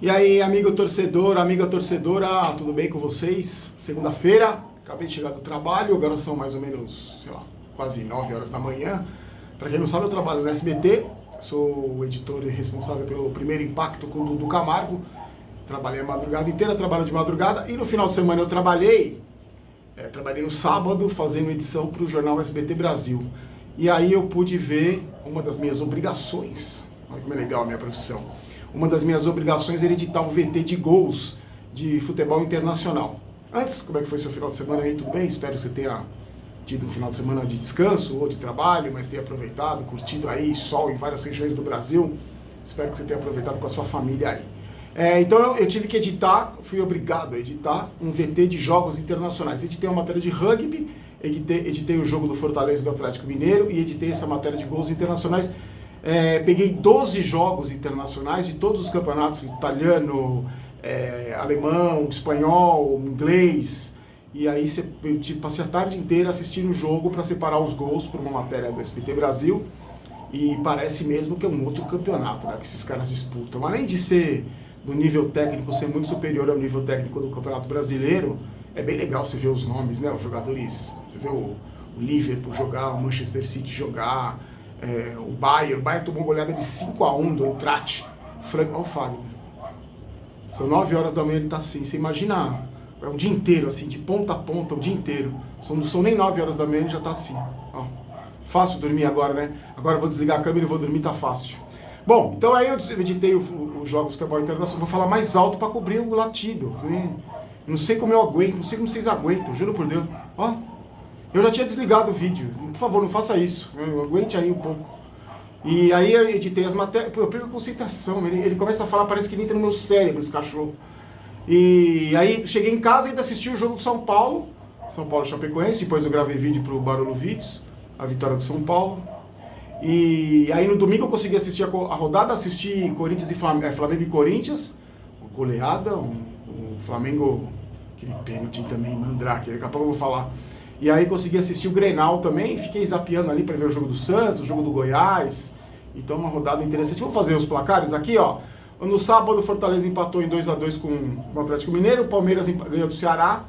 E aí, amigo torcedor, amiga torcedora, tudo bem com vocês? Segunda-feira, acabei de chegar do trabalho, agora são mais ou menos, sei lá, quase 9 horas da manhã. Para quem não sabe, eu trabalho no SBT, sou o editor responsável pelo Primeiro Impacto com o Dudu Camargo. Trabalhei a madrugada inteira, trabalho de madrugada e no final de semana eu trabalhei no sábado fazendo edição para o jornal SBT Brasil. E aí eu pude ver uma das minhas obrigações, olha como é legal a minha profissão. Uma das minhas obrigações era editar um VT de gols de futebol internacional. Antes, como é que foi seu final de semana aí? Tudo bem? Espero que você tenha tido um final de semana de descanso ou de trabalho, mas tenha aproveitado, curtido aí sol em várias regiões do Brasil. Espero que você tenha aproveitado com a sua família aí. Então eu tive que editar, fui obrigado a editar um VT de jogos internacionais. Editei uma matéria de rugby, editei o jogo do Fortaleza e do Atlético Mineiro e editei essa matéria de gols internacionais. Peguei 12 jogos internacionais de todos os campeonatos, italiano, alemão, espanhol, inglês, e aí eu passei a tarde inteira assistindo o jogo para separar os gols por uma matéria do SBT Brasil, e parece mesmo que é um outro campeonato, né, que esses caras disputam. Além de ser do nível técnico, ser muito superior ao nível técnico do Campeonato Brasileiro, é bem legal você ver os nomes, né, os jogadores, você vê o Liverpool jogar, o Manchester City jogar, o Bayern tomou uma goleada de 5-1 do Eintracht. Olha o Fagner. São 9 horas da manhã, ele tá assim. Você imagina, é o dia inteiro, assim, de ponta a ponta, o dia inteiro. Não são nem 9 horas da manhã, ele já tá assim. Ó. Fácil dormir agora, né? Agora eu vou desligar a câmera e vou dormir, tá fácil. Bom, então aí eu editei os jogos de futebol internacional. Vou falar mais alto para cobrir o latido. Não sei como eu aguento, não sei como vocês aguentam, juro por Deus. Ó. Eu já tinha desligado o vídeo, por favor, não faça isso, aguente aí um pouco. E aí eu editei as matérias, eu perco a concentração, ele começa a falar, parece que ele entra no meu cérebro, esse cachorro. E aí cheguei em casa e ainda assisti o jogo do São Paulo Chapecoense, depois eu gravei vídeo pro Barolo Vídeos, a vitória do São Paulo. E aí no domingo eu consegui assistir a rodada, assisti Corinthians e Flamengo e Corinthians, goleada, o Flamengo, aquele pênalti também, mandrake, daqui a pouco eu vou falar. E aí consegui assistir o Grenal também, fiquei zapeando ali para ver o jogo do Santos, o jogo do Goiás. Então uma rodada interessante. Vamos fazer os placares aqui, ó. No sábado o Fortaleza empatou em 2-2 com o Atlético Mineiro, o Palmeiras ganhou do Ceará,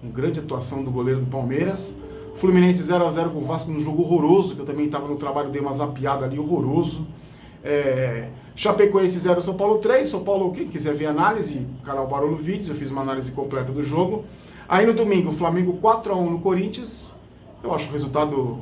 uma grande atuação do goleiro do Palmeiras. Fluminense 0-0 com o Vasco num jogo horroroso, que eu também estava no trabalho, dei uma zapeada ali, horroroso. Chapecoense 0, São Paulo 3, São Paulo, quem quiser ver análise, canal Barolo Vídeos, eu fiz uma análise completa do jogo. Aí no domingo, o Flamengo 4-1 no Corinthians. Eu acho que o resultado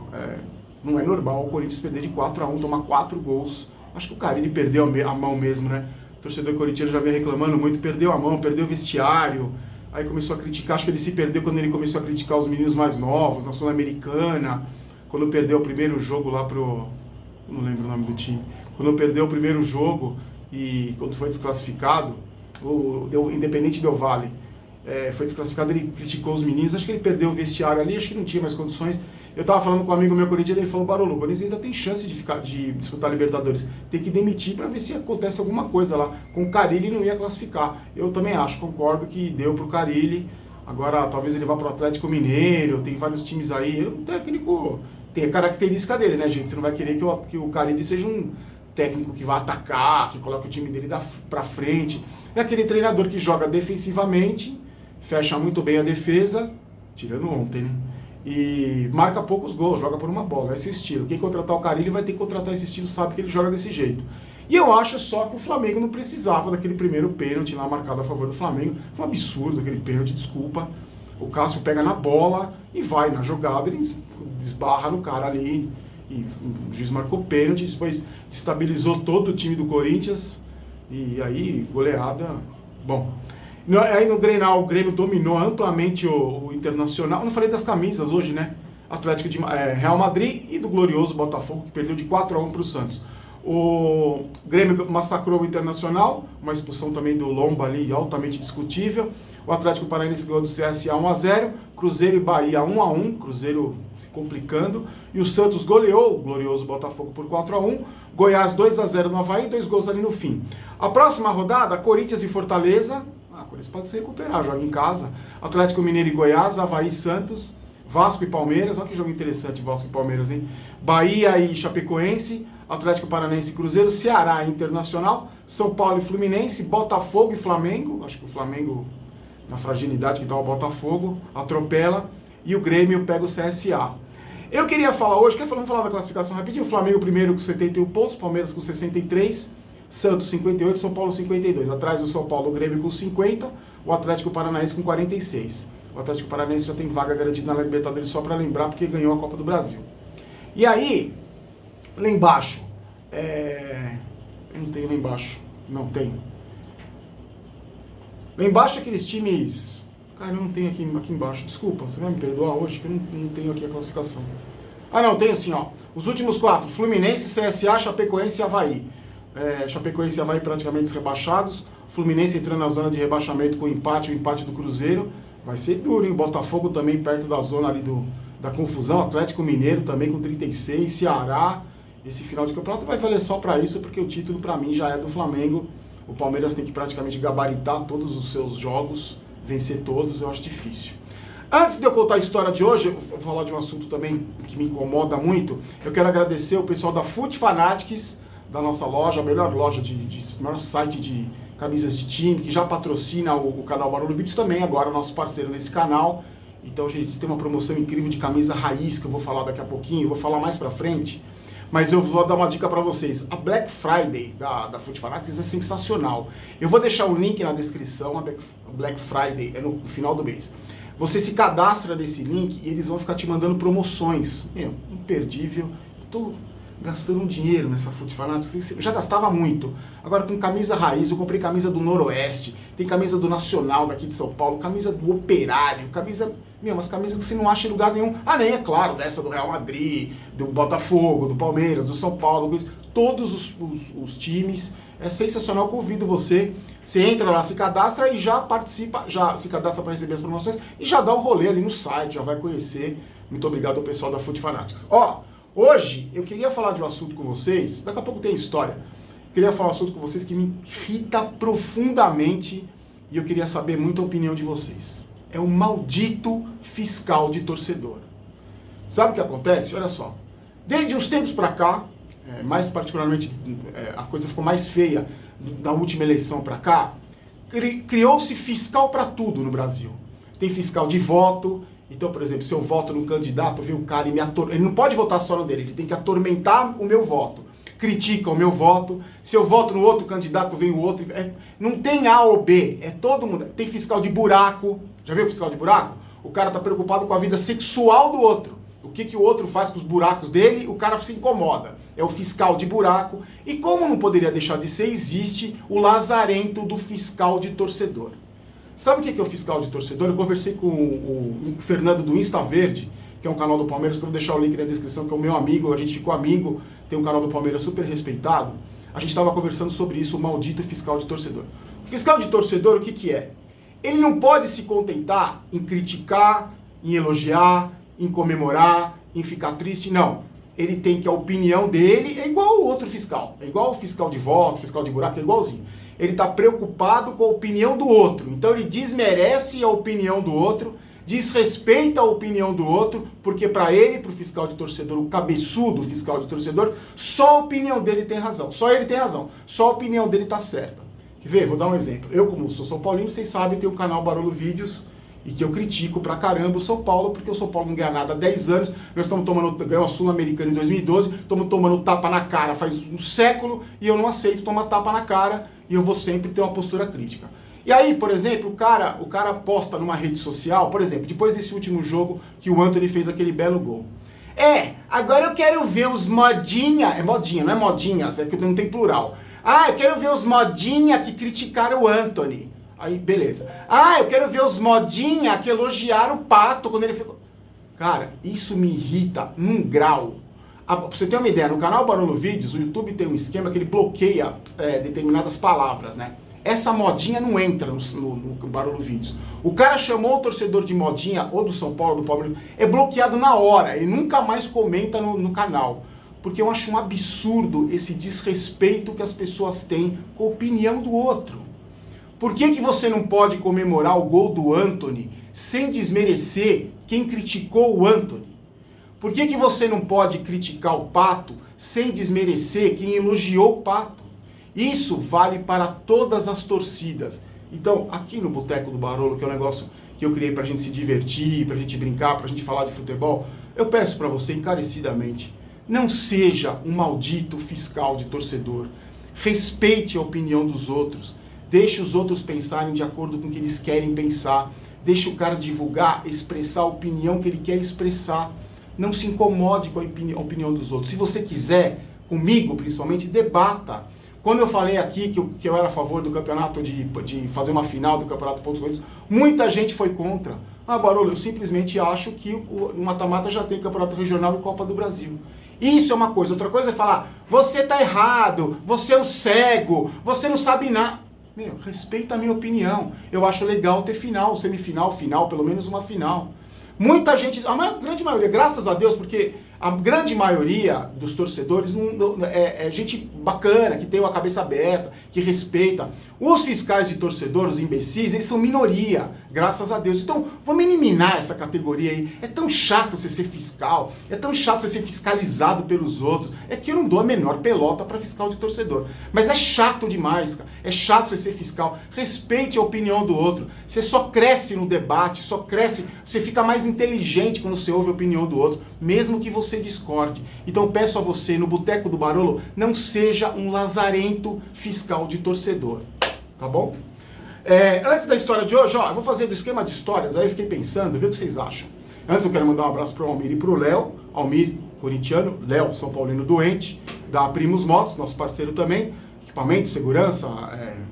não é normal o Corinthians perder de 4-1, tomar 4 gols. Acho que o Carille perdeu a mão mesmo, né? O torcedor corintiano já vem reclamando muito, perdeu a mão, perdeu o vestiário. Aí começou a criticar, acho que ele se perdeu quando ele começou a criticar os meninos mais novos, na Sul-Americana. Quando perdeu o primeiro jogo lá pro... Eu não lembro o nome do time. Quando perdeu o primeiro jogo e quando foi desclassificado, o Independente Del Valle, foi desclassificado, ele criticou os meninos, acho que ele perdeu o vestiário ali, acho que não tinha mais condições. Eu tava falando com um amigo meu corintiano, ele falou, Barolo, o Corinthians ainda tem chance de disputar Libertadores, tem que demitir para ver se acontece alguma coisa lá. Com o Carille não ia classificar. Eu também acho, concordo que deu pro Carille, agora talvez ele vá pro Atlético Mineiro, tem vários times aí, o técnico tem a característica dele, né, gente? Você não vai querer que o Carille seja um técnico que vai atacar, que coloque o time dele pra frente. É aquele treinador que joga defensivamente, fecha muito bem a defesa, tirando ontem, né? E marca poucos gols, joga por uma bola, esse é o estilo. Quem contratar o Carille vai ter que contratar esse estilo, sabe que ele joga desse jeito. E eu acho só que o Flamengo não precisava daquele primeiro pênalti lá marcado a favor do Flamengo. Foi um absurdo aquele pênalti, desculpa. O Cássio pega na bola e vai na jogada, ele desbarra no cara ali. E o juiz marcou pênalti, depois estabilizou todo o time do Corinthians. E aí, goleada, bom... Aí no Grenal, o Grêmio dominou amplamente o Internacional. Não falei das camisas hoje, né? Atlético de Real Madrid e do glorioso Botafogo, que perdeu de 4-1 para o Santos. O Grêmio massacrou o Internacional, uma expulsão também do Lomba ali, altamente discutível. O Atlético Paranaense ganhou do CSA 1-0, Cruzeiro e Bahia 1-1, Cruzeiro se complicando. E o Santos goleou o glorioso Botafogo por 4-1. Goiás 2-0 no Avaí, 2 gols ali no fim. A próxima rodada, Corinthians e Fortaleza. Corinthians pode se recuperar, joga em casa. Atlético Mineiro e Goiás, Avaí e Santos, Vasco e Palmeiras, olha que jogo interessante Vasco e Palmeiras, hein? Bahia e Chapecoense, Atlético Paranaense e Cruzeiro, Ceará e Internacional, São Paulo e Fluminense, Botafogo e Flamengo, acho que o Flamengo, na fragilidade que está o Botafogo, atropela, e o Grêmio pega o CSA. Eu queria falar hoje, vamos falar da classificação rapidinho, o Flamengo primeiro com 71 pontos, Palmeiras com 63, Santos 58, São Paulo 52, atrás do São Paulo o Grêmio com 50, o Atlético Paranaense com 46. O Atlético Paranaense já tem vaga garantida na Libertadores, só para lembrar, porque ganhou a Copa do Brasil. E aí, lá embaixo, eu não tenho lá embaixo, não tenho. Lá embaixo aqueles times... Cara, eu não tenho aqui embaixo, desculpa, você vai me perdoar hoje que eu não tenho aqui a classificação. Ah não, tenho sim, ó. Os últimos 4, Fluminense, CSA, Chapecoense e Avaí. Chapecoense e Avaí praticamente rebaixados. Fluminense entrando na zona de rebaixamento com o empate do Cruzeiro. Vai ser duro, hein? Botafogo também perto da zona ali da confusão. Atlético Mineiro também com 36. Ceará, esse final de campeonato vai valer só para isso, porque o título para mim já é do Flamengo. O Palmeiras tem que praticamente gabaritar todos os seus jogos, vencer todos, eu acho difícil. Antes de eu contar a história de hoje, eu vou falar de um assunto também que me incomoda muito. Eu quero agradecer o pessoal da Foot Fanatics, da nossa loja, a melhor loja, o maior site de camisas de time, que já patrocina o canal Barulho Vídeos também, agora nosso parceiro nesse canal. Então, gente, eles têm uma promoção incrível de camisa raiz, que eu vou falar daqui a pouquinho, vou falar mais pra frente. Mas eu vou dar uma dica pra vocês. A Black Friday da Foot Fanatics é sensacional. Eu vou deixar o link na descrição, a Black Friday é no final do mês. Você se cadastra nesse link e eles vão ficar te mandando promoções. Meu, imperdível. Eu tô gastando dinheiro nessa Foot Fanatics. Eu já gastava muito. Agora com camisa raiz, eu comprei camisa do Noroeste, tem camisa do Nacional daqui de São Paulo, camisa do Operário, umas camisas que você não acha em lugar nenhum. Ah, nem é claro, dessa do Real Madrid, do Botafogo, do Palmeiras, do São Paulo, todos os times. É sensacional, convido você. Você entra lá, se cadastra e já participa, já se cadastra para receber as promoções e já dá um rolê ali no site, já vai conhecer. Muito obrigado ao pessoal da Foot Fanatics. Ó, hoje eu queria falar de um assunto com vocês, daqui a pouco tem história. Eu queria falar um assunto com vocês que me irrita profundamente e eu queria saber muito a opinião de vocês. É o maldito fiscal de torcedor. Sabe o que acontece? Olha só. Desde uns tempos pra cá, mais particularmente a coisa ficou mais feia da última eleição pra cá, criou-se fiscal pra tudo no Brasil. Tem fiscal de voto. Então, por exemplo, se eu voto num candidato, vem o cara e ele não pode votar só no dele, ele tem que atormentar o meu voto. Critica o meu voto. Se eu voto no outro candidato, vem o outro. Não tem A ou B, é todo mundo. Tem fiscal de buraco. Já viu fiscal de buraco? O cara tá preocupado com a vida sexual do outro. O que o outro faz com os buracos dele, o cara se incomoda. É o fiscal de buraco. E como não poderia deixar de ser, existe o lazarento do fiscal de torcedor. Sabe o que é o fiscal de torcedor? Eu conversei com o Fernando do Insta Verde, que é um canal do Palmeiras, que eu vou deixar o link na descrição, que é o meu amigo, a gente ficou amigo, tem um canal do Palmeiras super respeitado. A gente estava conversando sobre isso, o maldito fiscal de torcedor. O fiscal de torcedor, o que é? Ele não pode se contentar em criticar, em elogiar, em comemorar, em ficar triste, não. Ele tem que a opinião dele é igual ao outro fiscal, é igual o fiscal de voto, fiscal de buraco, é igualzinho. Ele está preocupado com a opinião do outro, então ele desmerece a opinião do outro, desrespeita a opinião do outro, porque para ele, para o fiscal de torcedor, o cabeçudo fiscal de torcedor, só a opinião dele tem razão, só ele tem razão, só a opinião dele está certa. Quer ver? Vou dar um exemplo. Eu, como sou São Paulino, vocês sabem, tenho um canal Barulho Vídeos, e que eu critico pra caramba o São Paulo, porque o São Paulo não ganha nada há 10 anos, nós estamos ganhou a Sul-Americana em 2012, estamos tomando tapa na cara faz um século, e eu não aceito tomar tapa na cara, e eu vou sempre ter uma postura crítica. E aí, por exemplo, o cara posta numa rede social, por exemplo, depois desse último jogo que o Antony fez aquele belo gol. Agora eu quero ver os modinha, é modinha, não é modinhas, é porque não tem plural. Eu quero ver os modinha que criticaram o Antony. Aí, beleza. Eu quero ver os modinha que elogiaram o Pato quando ele ficou... Cara, isso me irrita num grau. Pra você ter uma ideia, no canal Barulho Vídeos, o YouTube tem um esquema que ele bloqueia determinadas palavras, né? Essa modinha não entra no Barulho Vídeos. O cara chamou o torcedor de modinha, ou do São Paulo, do Palmeiras, é bloqueado na hora. Ele nunca mais comenta no canal. Porque eu acho um absurdo esse desrespeito que as pessoas têm com a opinião do outro. Por que você não pode comemorar o gol do Antony sem desmerecer quem criticou o Antony? Por que você não pode criticar o Pato sem desmerecer quem elogiou o Pato? Isso vale para todas as torcidas. Então, aqui no Boteco do Barolo, que é um negócio que eu criei pra gente se divertir, pra gente brincar, pra gente falar de futebol, eu peço pra você encarecidamente, não seja um maldito fiscal de torcedor. Respeite a opinião dos outros. Deixe os outros pensarem de acordo com o que eles querem pensar. Deixe o cara divulgar, expressar a opinião que ele quer expressar. Não se incomode com a opinião dos outros. Se você quiser, comigo principalmente, debata. Quando eu falei aqui que eu era a favor do campeonato, de fazer uma final do Campeonato Pontos Corridos, muita gente foi contra. Ah, Barolo, eu simplesmente acho que o mata-mata já tem Campeonato Regional e Copa do Brasil. Isso é uma coisa. Outra coisa é falar, você tá errado, você é um cego, você não sabe nada. Meu, respeita a minha opinião. Eu acho legal ter final, semifinal, final, pelo menos uma final. Muita gente, a grande maioria, graças a Deus, porque a grande maioria dos torcedores é gente bacana, que tem a cabeça aberta, que respeita. Os fiscais de torcedor, os imbecis, eles são minoria, graças a Deus. Então, vamos eliminar essa categoria aí. É tão chato você ser fiscal, é tão chato você ser fiscalizado pelos outros. É que eu não dou a menor pelota para fiscal de torcedor. Mas é chato demais, cara. É chato você ser fiscal. Respeite a opinião do outro. Você só cresce no debate, só cresce, você fica mais inteligente quando você ouve a opinião do outro, mesmo que você discorde. Então peço a você, no Boteco do Barolo, não seja um lazarento fiscal de torcedor. Tá bom? Antes da história de hoje, eu vou fazer do esquema de histórias, aí eu fiquei pensando, vê o que vocês acham. Antes eu quero mandar um abraço pro Almir e pro Léo. Almir, corintiano, Léo, São Paulino doente, da Primos Motos, nosso parceiro também. Equipamento, segurança,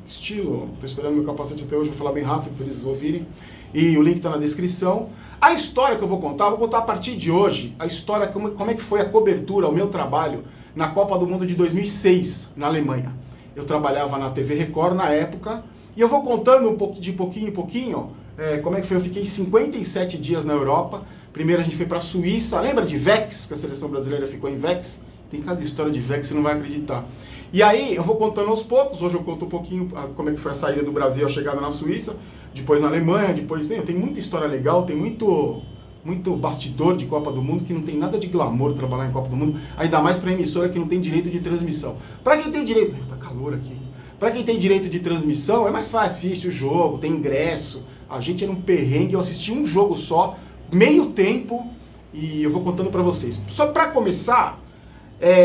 estilo, tô esperando meu capacete até hoje, vou falar bem rápido para eles ouvirem. E o link tá na descrição. A história que eu vou contar a partir de hoje, a história, como é que foi a cobertura, o meu trabalho na Copa do Mundo de 2006, na Alemanha. Eu trabalhava na TV Record na época, e eu vou contando de pouquinho em pouquinho, como é que foi. Eu fiquei 57 dias na Europa. Primeiro a gente foi para a Suíça, lembra de Vex, que a seleção brasileira ficou em Vex? Tem cada história de Vex, você não vai acreditar. E aí eu vou contando aos poucos, hoje eu conto um pouquinho como é que foi a saída do Brasil, a chegada na Suíça, depois na Alemanha, depois tem muita história legal, tem muito bastidor de Copa do Mundo, que não tem nada de glamour trabalhar em Copa do Mundo, ainda mais para emissora que não tem direito de transmissão. Para quem tem direito... Tá calor aqui. Para quem tem direito de transmissão, é mais fácil, assiste o jogo, tem ingresso. A gente era um perrengue, eu assisti um jogo só, meio tempo, e eu vou contando para vocês. Só para começar,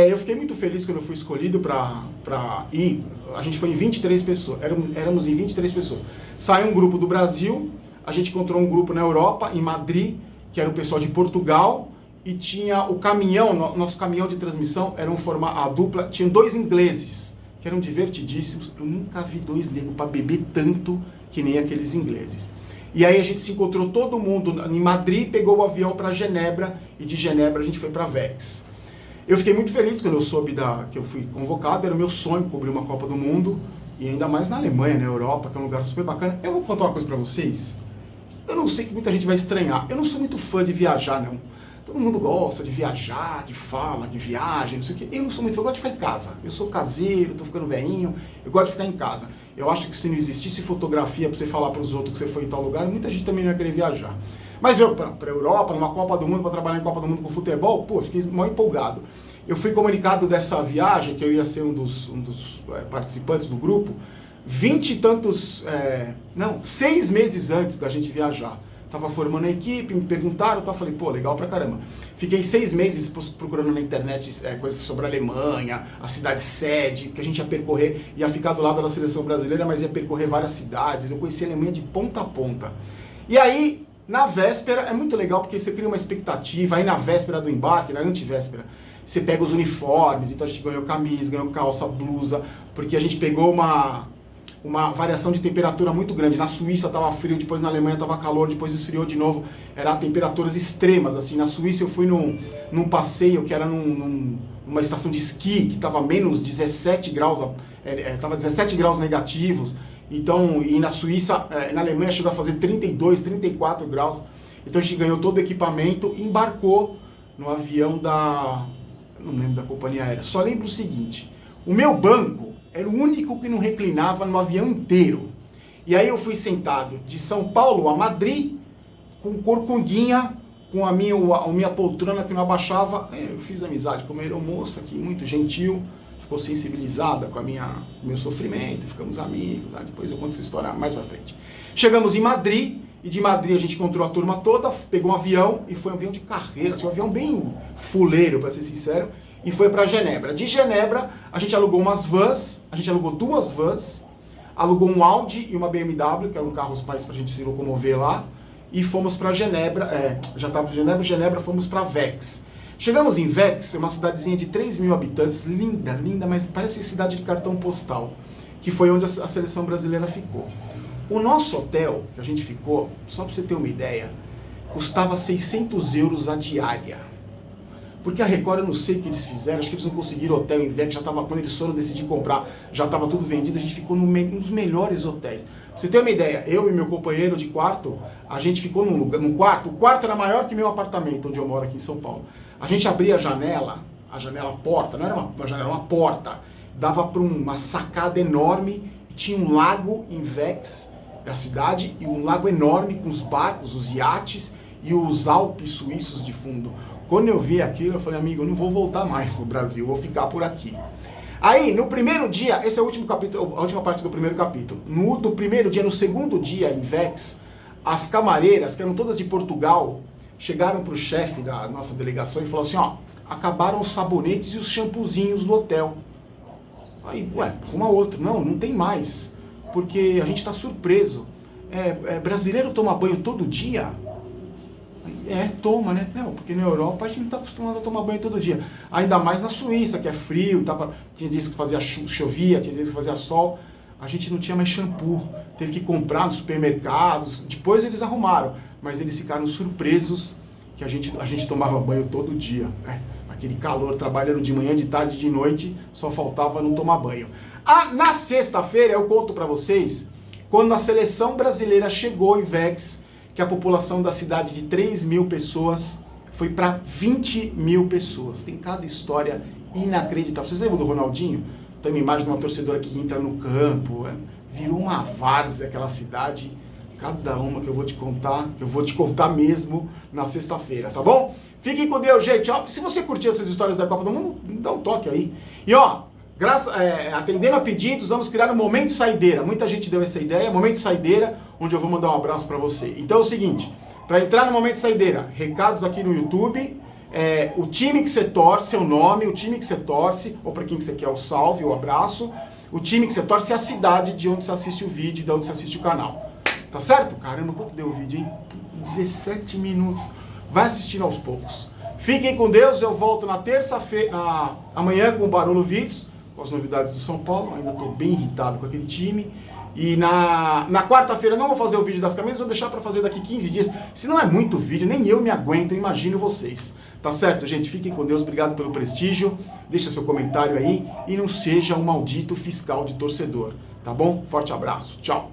eu fiquei muito feliz quando eu fui escolhido para ir. A gente foi em 23 pessoas, éramos em 23 pessoas. Saiu um grupo do Brasil, a gente encontrou um grupo na Europa, em Madrid, que era o pessoal de Portugal, e tinha o caminhão, nosso caminhão de transmissão, era a dupla, tinha dois ingleses, que eram divertidíssimos. Eu nunca vi dois negros para beber tanto que nem aqueles ingleses. E aí a gente se encontrou todo mundo em Madrid, pegou o avião para Genebra, e de Genebra a gente foi para Vex. Eu fiquei muito feliz quando eu soube que eu fui convocado, era o meu sonho cobrir uma Copa do Mundo, e ainda mais na Alemanha, na Europa, que é um lugar super bacana. Eu vou contar uma coisa para vocês. Eu não sei que muita gente vai estranhar. Eu não sou muito fã de viajar, não. Todo mundo gosta de viajar, de fala, de viagem, não sei o quê. Eu não sou muito fã, eu gosto de ficar em casa. Eu sou caseiro, tô ficando velhinho, eu gosto de ficar em casa. Eu acho que se não existisse fotografia pra você falar pros outros que você foi em tal lugar, muita gente também não ia querer viajar. Mas eu, pra Europa, numa Copa do Mundo, pra trabalhar em Copa do Mundo com futebol, pô, fiquei mó empolgado. Eu fui comunicado dessa viagem, que eu ia ser um dos participantes do grupo, 20 e tantos, 6 meses antes da gente viajar. Tava formando a equipe, me perguntaram, eu falei, pô, legal pra caramba. Fiquei 6 meses procurando na internet coisas sobre a Alemanha, a cidade sede, que a gente ia percorrer, ia ficar do lado da seleção brasileira, mas ia percorrer várias cidades. Eu conheci a Alemanha de ponta a ponta. E aí, na véspera, é muito legal porque você cria uma expectativa, aí na véspera do embarque, na antivéspera, você pega os uniformes, então a gente ganhou camisa, ganhou calça, blusa, porque a gente pegou uma variação de temperatura muito grande. Na Suíça estava frio, depois na Alemanha estava calor, depois esfriou de novo. Eram temperaturas extremas, assim. Na Suíça eu fui num passeio que era numa estação de esqui, que estava menos 17 graus, estava 17 graus negativos. Então, e na Suíça, na Alemanha chegou a fazer 32, 34 graus. Então a gente ganhou todo o equipamento e embarcou no avião eu não lembro da companhia aérea. Só lembro o seguinte, o meu banco era o único que não reclinava no avião inteiro. E aí eu fui sentado de São Paulo a Madrid, com corcundinha, com a minha poltrona que não abaixava. Eu fiz amizade com uma aeromoça aqui, muito gentil. ficou sensibilizada com meu sofrimento, ficamos amigos, depois eu conto essa história mais pra frente. Chegamos em Madrid, e de Madrid a gente encontrou a turma toda, pegou um avião, e foi um avião de carreira, assim, um avião bem fuleiro, pra ser sincero, e foi pra Genebra. De Genebra, a gente alugou umas vans, a gente alugou 2 vans, alugou um Audi e uma BMW, que eram carros pais pra gente se locomover lá, e fomos pra Genebra, já estávamos em Genebra, fomos pra Vex. Chegamos em Vex, é uma cidadezinha de 3.000 habitantes, linda, linda, mas parece cidade de cartão postal, que foi onde a seleção brasileira ficou. O nosso hotel, que a gente ficou, só para você ter uma ideia, custava 600 euros a diária. Porque a Record, eu não sei o que eles fizeram, acho que eles não conseguiram hotel em Vex, já estava, quando eles foram decidir comprar, já estava tudo vendido, a gente ficou num dos melhores hotéis. Pra você ter uma ideia, eu e meu companheiro de quarto, a gente ficou num quarto, o quarto era maior que meu apartamento, onde eu moro aqui em São Paulo. A gente abria a janela porta, não era uma janela, era uma porta, dava para uma sacada enorme, e tinha um lago em Vex, da cidade, e um lago enorme com os barcos, os iates e os Alpes suíços de fundo. Quando eu vi aquilo, eu falei, amigo, eu não vou voltar mais pro Brasil, vou ficar por aqui. Aí, no primeiro dia, esse é o último capítulo, a última parte do primeiro capítulo. No primeiro dia, no segundo dia em Vex, as camareiras, que eram todas de Portugal, chegaram pro chefe da nossa delegação e falaram assim, ó, acabaram os sabonetes e os shampoozinhos do hotel. Aí, arruma outro. Não tem mais, porque a gente tá surpreso. Brasileiro toma banho todo dia? Toma, né? Não, porque na Europa a gente não está acostumado a tomar banho todo dia. Ainda mais na Suíça, que é frio, tinha dias que fazia chovia, tinha dias que fazia sol. A gente não tinha mais shampoo. Teve que comprar nos supermercados. Depois eles arrumaram, mas eles ficaram surpresos que a gente tomava banho todo dia. Aquele calor, trabalhando de manhã, de tarde, de noite, só faltava não tomar banho. Na sexta-feira, eu conto para vocês, quando a seleção brasileira chegou em Vex, que a população da cidade de 3.000 pessoas foi para 20.000 pessoas. Tem cada história inacreditável. Vocês lembram do Ronaldinho? Tem uma imagem de uma torcedora que entra no campo. Virou uma várzea aquela cidade. Cada uma que eu vou te contar mesmo na sexta-feira, tá bom? Fiquem com Deus, gente. Se você curtiu essas histórias da Copa do Mundo, dá um toque aí. E atendendo a pedidos, vamos criar um Momento Saideira. Muita gente deu essa ideia, Momento Saideira, onde eu vou mandar um abraço para você. Então é o seguinte, para entrar no Momento Saideira, recados aqui no YouTube, o time que você torce, seu nome, o time que você torce, ou para quem que você quer o salve, o abraço, o time que você torce é a cidade de onde você assiste o vídeo, de onde você assiste o canal. Tá certo? Caramba, quanto deu o vídeo, hein? 17 minutos. Vai assistindo aos poucos. Fiquem com Deus, eu volto na terça-feira, amanhã com o Barulho Vídeos, com as novidades do São Paulo. Ainda tô bem irritado com aquele time. E na quarta-feira não vou fazer o vídeo das camisas, vou deixar para fazer daqui 15 dias. Se não é muito vídeo, nem eu me aguento, imagino vocês. Tá certo, gente? Fiquem com Deus, obrigado pelo prestígio. Deixa seu comentário aí e não seja um maldito fiscal de torcedor. Tá bom? Forte abraço. Tchau.